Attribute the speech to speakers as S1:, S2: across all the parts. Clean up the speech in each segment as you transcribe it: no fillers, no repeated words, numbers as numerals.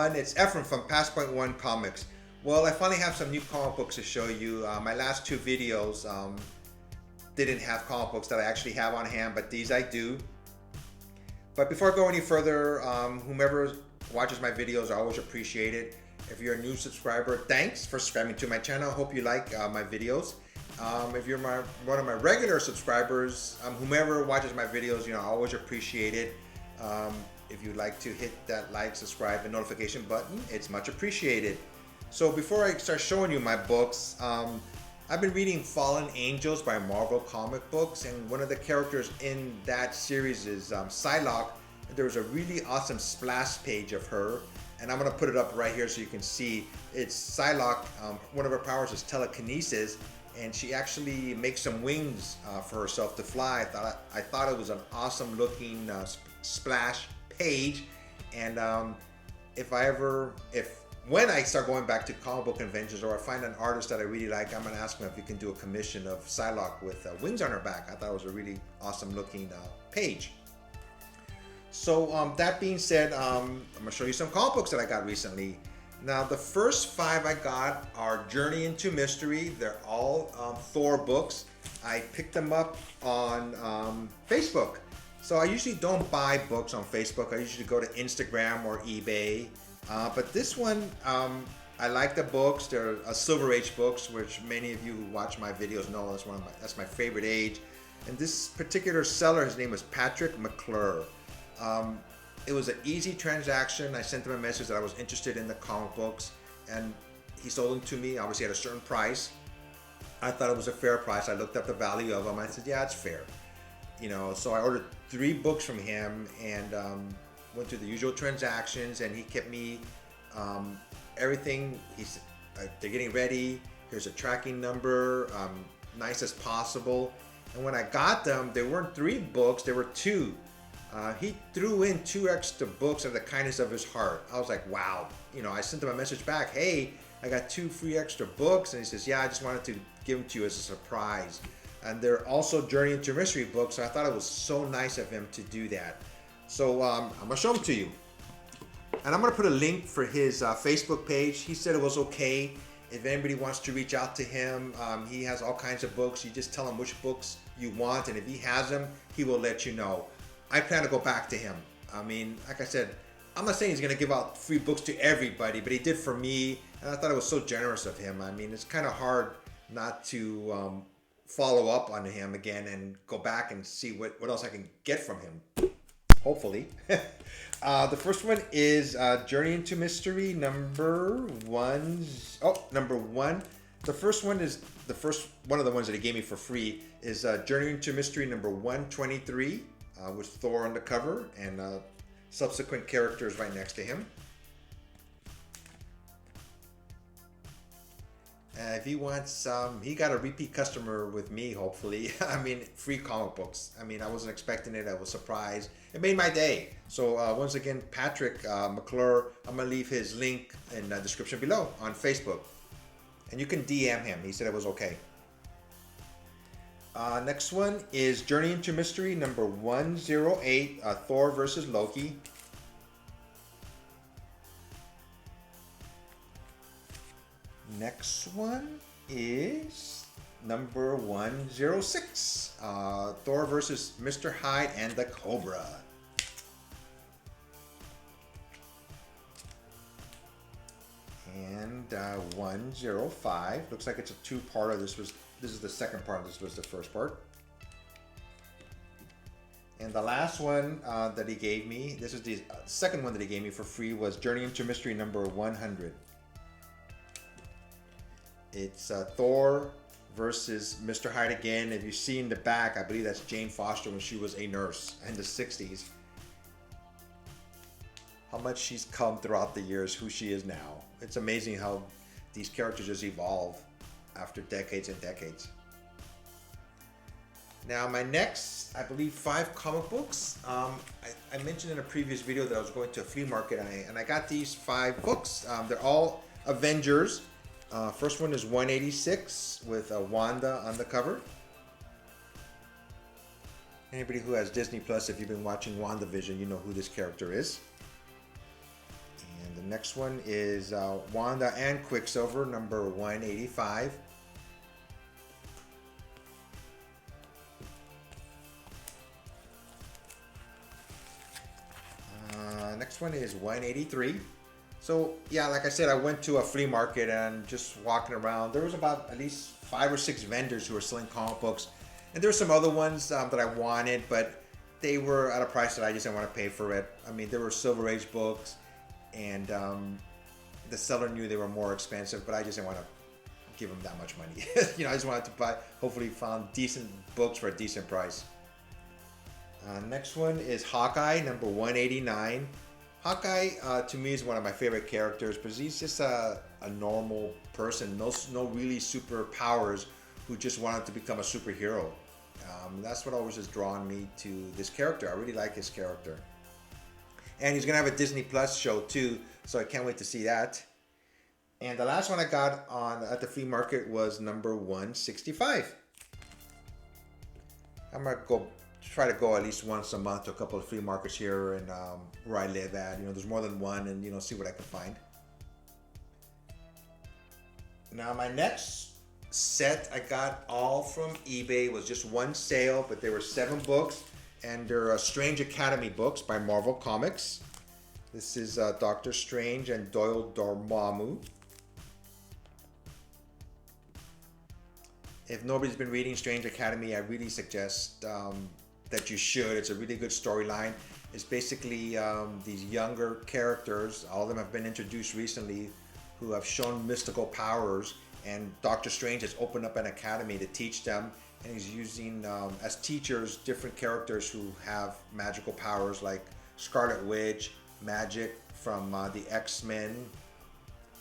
S1: everyone. It's Ephraim from Passpoint One Comics. Well, I finally have some new comic books to show you. My last two videos didn't have comic books that I actually have on hand, but these I do. But before I go any further, whomever watches my videos, I always appreciate it. If you're a new subscriber, thanks for subscribing to my channel. Hope you like my videos. If you're one of my regular subscribers, whomever watches my videos, I always appreciate it. If you'd like to hit that like, subscribe, and notification button, it's much appreciated. So before I start showing you my books, I've been reading Fallen Angels by Marvel Comic Books, and one of the characters in that series is Psylocke. There was a really awesome splash page of her, and I'm going to put it up right here so you can see. It's Psylocke. One of her powers is telekinesis, and she actually makes some wings for herself to fly. I thought it was an awesome looking splash page, and when I start going back to comic book conventions, or I find an artist that I really like, I'm gonna ask him if he can do a commission of Psylocke with wings on her back. I thought it was a really awesome looking page. So that being said, I'm gonna show you some comic books that I got recently. Now the first 5 I got are Journey into Mystery. They're all Thor books. I picked them up on Facebook. So I usually don't buy books on Facebook. I usually go to Instagram or eBay. But this one, I like the books. They're Silver Age books, which many of you who watch my videos know that's my favorite age. And this particular seller, his name was Patrick McClure. It was an easy transaction. I sent him a message that I was interested in the comic books, and he sold them to me, obviously at a certain price. I thought it was a fair price. I looked up the value of them. I said, yeah, it's fair. So I ordered 3 books from him and went through the usual transactions, and he kept me everything. He said, they're getting ready. Here's a tracking number, nice as possible. And when I got them, there weren't 3 books, there were 2. He threw in 2 extra books out of the kindness of his heart. I was like, wow. I sent him a message back, hey, I got 2 free extra books. And he says, yeah, I just wanted to give them to you as a surprise. And they're also Journey into Mystery books, so I thought it was so nice of him to do that. So I'm gonna show them to you. And I'm gonna put a link for his Facebook page. He said it was okay. If anybody wants to reach out to him, he has all kinds of books. You just tell him which books you want, and if he has them, he will let you know. I plan to go back to him. I mean, like I said, I'm not saying he's gonna give out free books to everybody, but he did for me, and I thought it was so generous of him. I mean, it's kind of hard not to follow up on him again and go back and see what else I can get from him. Hopefully. The first one is Journey into Mystery number 1. Number 1. The first one is one of the ones that he gave me for free is Journey into Mystery number 123 with Thor on the cover and subsequent characters right next to him. If he wants, he got a repeat customer with me, hopefully. I mean, free comic books. I mean, I wasn't expecting it. I was surprised. It made my day. So once again, Patrick McClure, I'm going to leave his link in the description below on Facebook. And you can DM him. He said it was okay. Next one is Journey into Mystery number 108, Thor versus Loki. Next one is number 106, Thor versus Mr. Hyde and the Cobra. And 105, looks like it's a 2-parter. This is the second part. This was the first part. And the last one that he gave me, this is the second one that he gave me for free, was Journey into Mystery number 100. It's Thor versus Mr. Hyde again. If you see in the back, I believe that's Jane Foster when she was a nurse in the 60s. How much she's come throughout the years, who she is now. It's amazing how these characters just evolve after decades and decades. Now my next, I believe, 5 comic books. I mentioned in a previous video that I was going to a flea market and I got these 5 books. They're all Avengers. First one is 186 with Wanda on the cover. Anybody who has Disney Plus, if you've been watching WandaVision, you know who this character is. And the next one is Wanda and Quicksilver, number 185. Next one is 183. So yeah, like I said, I went to a flea market and just walking around. There was about at least 5 or 6 vendors who were selling comic books, and there were some other ones that I wanted, but they were at a price that I just didn't want to pay for it. I mean, there were Silver Age books, and the seller knew they were more expensive, but I just didn't want to give them that much money. I just wanted to buy. Hopefully, found decent books for a decent price. Next one is Hawkeye, number 189. Hawkeye, to me, is one of my favorite characters because he's just a normal person, no really superpowers, who just wanted to become a superhero. That's what always has drawn me to this character. I really like his character. And he's going to have a Disney Plus show too, so I can't wait to see that. And the last one I got at the flea market was number 165. I'm going to try to go at least once a month to a couple of flea markets here and where I live at. There's more than one, and see what I can find. Now my next set I got all from eBay. It was just one sale, but there were 7 books, and they're Strange Academy books by Marvel Comics. This is Doctor Strange and Doyle Dormammu. If nobody's been reading Strange Academy, I really suggest that you should. It's a really good storyline. It's basically these younger characters, all of them have been introduced recently, who have shown mystical powers, and Doctor Strange has opened up an academy to teach them, and he's using as teachers different characters who have magical powers, like Scarlet Witch, Magic from the X-Men,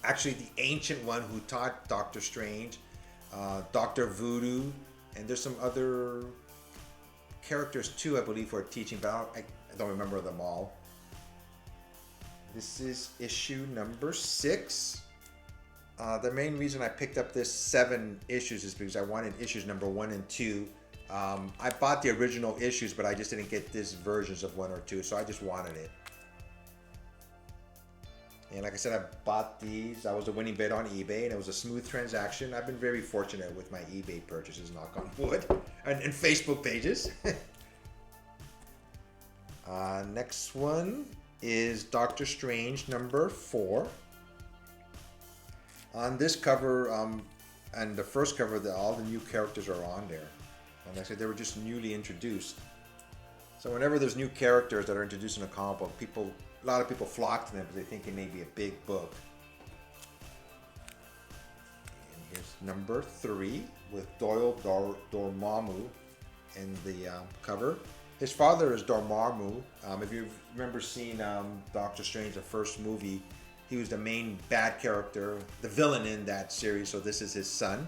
S1: actually the ancient one who taught Doctor Strange, Dr. Voodoo, and there's some other characters too, I believe, who are teaching, but I don't remember them all. This is issue number 6. The main reason I picked up this 7 issues is because I wanted issues number 1 and 2. I bought the original issues, but I just didn't get these versions of 1 or 2, so I just wanted it. And like I said, I bought these. I was a winning bid on eBay, and it was a smooth transaction. I've been very fortunate with my eBay purchases, knock on wood, and Facebook pages. Next one is Doctor Strange number 4. On this cover, and the first cover, all the new characters are on there. And like I said, they were just newly introduced. So whenever there's new characters that are introduced in a comic book, a lot of people flock to them because they think it may be a big book. And here's number 3 with Doyle Dormammu in the cover. His father is Dormammu. If you remember seeing Doctor Strange, the first movie, he was the main bad character, the villain in that series, so this is his son.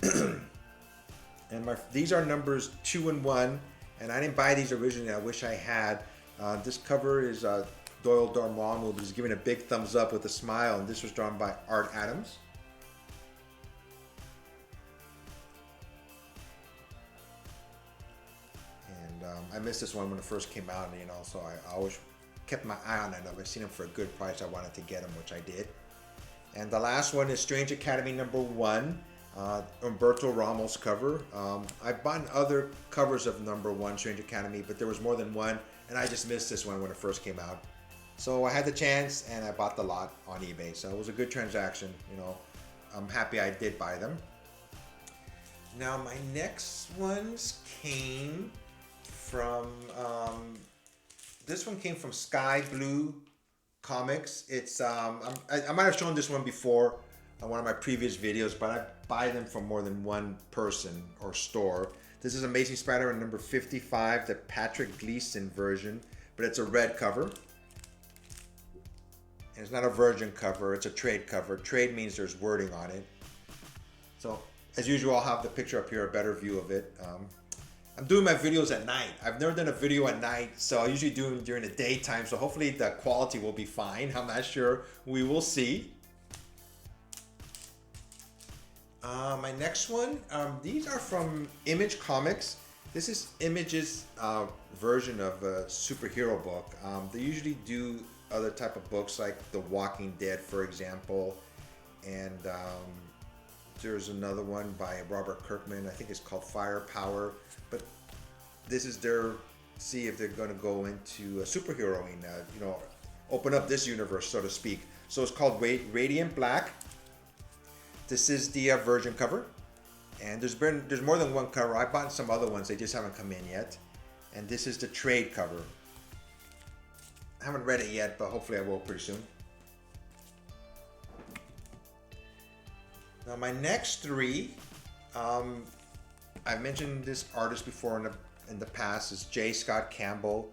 S1: And these are numbers 2 and 1, and I didn't buy these originally. I wish I had. This cover is Doyle Dormammu, who's giving a big thumbs up with a smile, and this was drawn by Art Adams. And I missed this one when it first came out, so I always kept my eye on it. I've seen them for a good price. I wanted to get them, which I did. And the last one is Strange Academy number 1, Humberto Ramos cover. I bought other covers of number 1 Strange Academy, but there was more than one, and I just missed this one when it first came out. So I had the chance, and I bought the lot on eBay. So it was a good transaction. I'm happy I did buy them. Now my next ones came from this one came from Sky Blue Comics. It's I might have shown this one before on one of my previous videos, but I buy them from more than one person or store. This is Amazing Spider-Man number 55, the Patrick Gleason version, but it's a red cover. And it's not a virgin cover, it's a trade cover. Trade means there's wording on it. So as usual, I'll have the picture up here, a better view of it. I'm doing my videos at night. I've never done a video at night, so I usually do them during the daytime, so hopefully the quality will be fine. I'm not sure. We will see. My next one, these are from Image Comics. This is Image's version of a superhero book. They usually do other type of books like The Walking Dead, for example, and there's another one by Robert Kirkman. I think it's called Firepower. But this is their see if they're going to go into superheroing, open up this universe, so to speak. So it's called Radiant Black. This is the version cover, and there's more than one cover. I bought some other ones; they just haven't come in yet. And this is the trade cover. I haven't read it yet, but hopefully I will pretty soon. Now my next three, I've mentioned this artist before in the past, is J. Scott Campbell.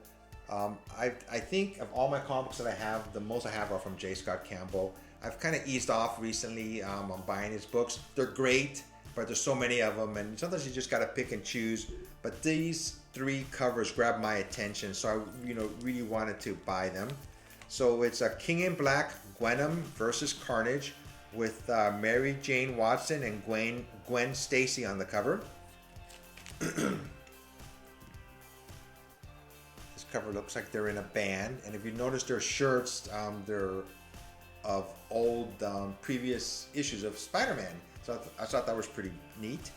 S1: I think of all my comics that I have, the most I have are from J. Scott Campbell. I've kind of eased off recently on buying his books. They're great, but there's so many of them, and sometimes you just gotta pick and choose. But these three covers grabbed my attention, so I really wanted to buy them. So it's a King in Black, Gwenom versus Carnage, with Mary Jane Watson and Gwen Stacy on the cover. This cover looks like they're in a band, and if you notice their shirts, they're of old previous issues of Spider-Man. So I thought that was pretty neat.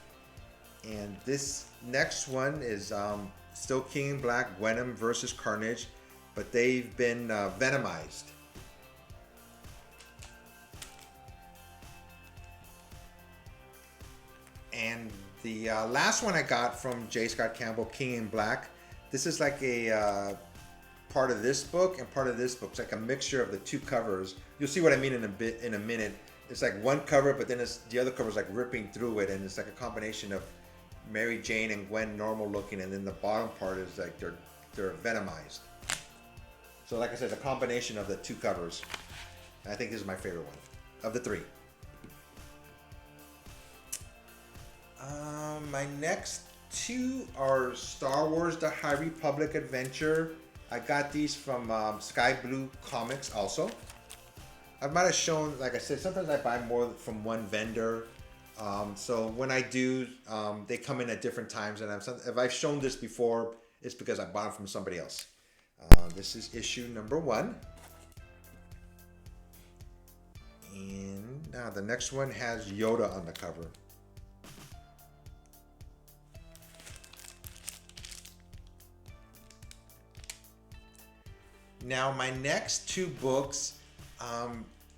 S1: And this next one is still King in Black, Gwenom versus Carnage, but they've been venomized. And the last one I got from J. Scott Campbell, King in Black, this is like a part of this book and part of this book. It's like a mixture of the two covers. You'll see what I mean in a minute. It's like one cover, but then the other cover is like ripping through it, and it's like a combination of Mary Jane and Gwen normal looking, and then the bottom part is like they're venomized. So like I said, a combination of the two covers. I think this is my favorite one of the three. My next two are Star Wars: The High Republic Adventure. I got these from Sky Blue Comics also. I might have shown, like I said, sometimes I buy more from one vendor. So when I do, they come in at different times, and if I've shown this before, it's because I bought it from somebody else. This is issue number 1. And now the next one has Yoda on the cover. Now my next two books,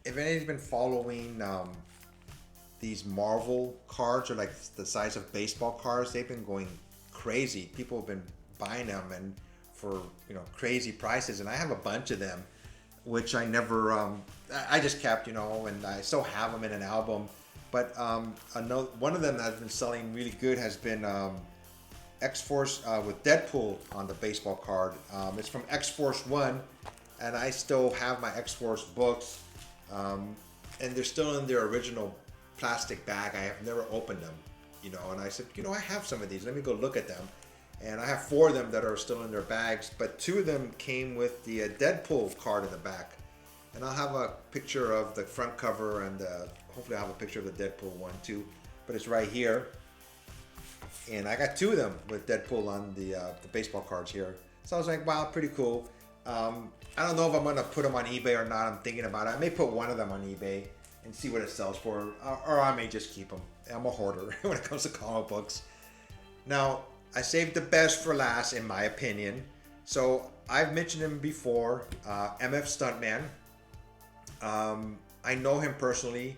S1: if anybody's been following these Marvel cards, are like the size of baseball cards, they've been going crazy. People have been buying them and for crazy prices, and I have a bunch of them, which I never I just kept, and I still have them in an album. But one of them that's been selling really good has been X-Force with Deadpool on the baseball card. It's from X-Force 1, and I still have my X-Force books, and they're still in their original plastic bag. I have never opened them, and I said, I have some of these. Let me go look at them. And I have 4 of them that are still in their bags, but 2 of them came with the Deadpool card in the back. And I'll have a picture of the front cover, and hopefully I'll have a picture of the Deadpool one too. But it's right here. And I got 2 of them with Deadpool on the baseball cards here. So I was like, wow, pretty cool. I don't know if I'm going to put them on eBay or not. I'm thinking about it. I may put one of them on eBay and see what it sells for. Or I may just keep them. I'm a hoarder when it comes to comic books. Now, I saved the best for last, in my opinion. So I've mentioned him before, MF Stuntman. I know him personally.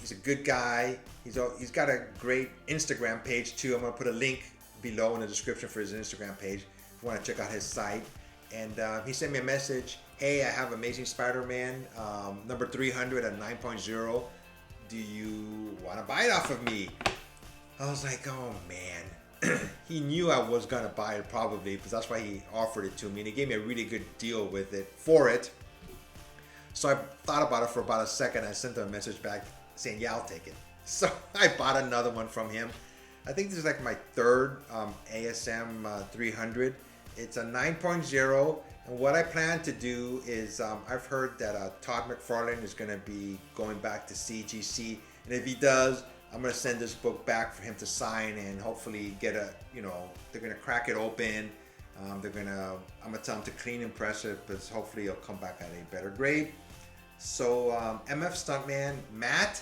S1: He's a good guy. He's got a great Instagram page too. I'm gonna put a link below in the description for his Instagram page if you want to check out his site. And he sent me a message. Hey, I have Amazing Spider-Man number 300 at 9.0. Do you want to buy it off of me? I was like, oh man. He knew I was gonna buy it probably, because that's why he offered it to me, and he gave me a really good deal for it. So I thought about it for about a second. I sent him a message back saying, yeah, I'll take it. So I bought another one from him. I think this is like my third ASM 300. It's a 9.0, and what I plan to do is I've heard that Todd McFarlane is gonna be going back to CGC, and if he does, I'm going to send this book back for him to sign, and hopefully get they're going to crack it open, I'm gonna tell them to clean and press it, but hopefully it'll come back at a better grade. So MF Stuntman Matt,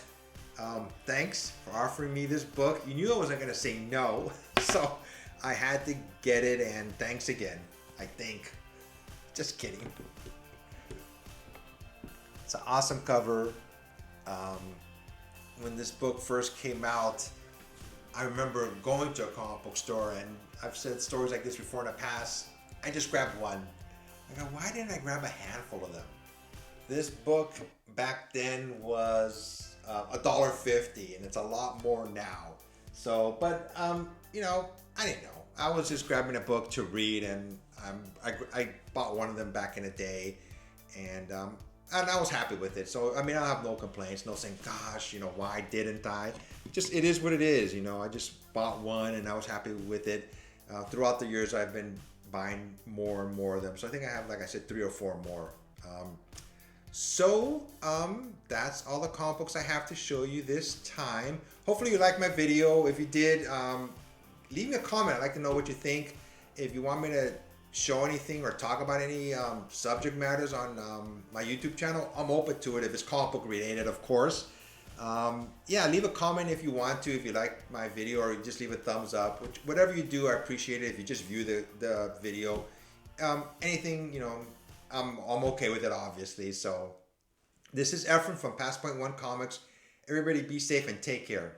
S1: thanks for offering me this book. You knew I wasn't gonna say no, so I had to get it, and thanks again. I think. Just kidding. It's an awesome cover. When this book first came out, I remember going to a comic book store, and I've said stories like this before in the past. I just grabbed one. I go, why didn't I grab a handful of them? This book back then was $1.50, and it's a lot more now. So, but you know, I didn't know. I was just grabbing a book to read, and I bought one of them back in the day, and I was happy with it. So I mean, I have no complaints, no saying, gosh, you know, why didn't I? Just, it is what it is, you know. I just bought one, and I was happy with it. Throughout the years, I've been buying more and more of them. So I think I have, like I said, 3 or 4 more. That's all the comic books I have to show you this time. Hopefully you liked my video. If you did, leave me a comment. I'd like to know what you think. If you want me to show anything or talk about any subject matters on my YouTube channel, I'm open to it if it's comic book related, of course. Yeah, leave a comment if you want to, if you like my video, or just leave a thumbs up. Whatever you do, I appreciate it. If you just view the video, anything, you know, I'm okay with it, obviously. So this is Efren from Past Point One Comics. Everybody be safe and take care.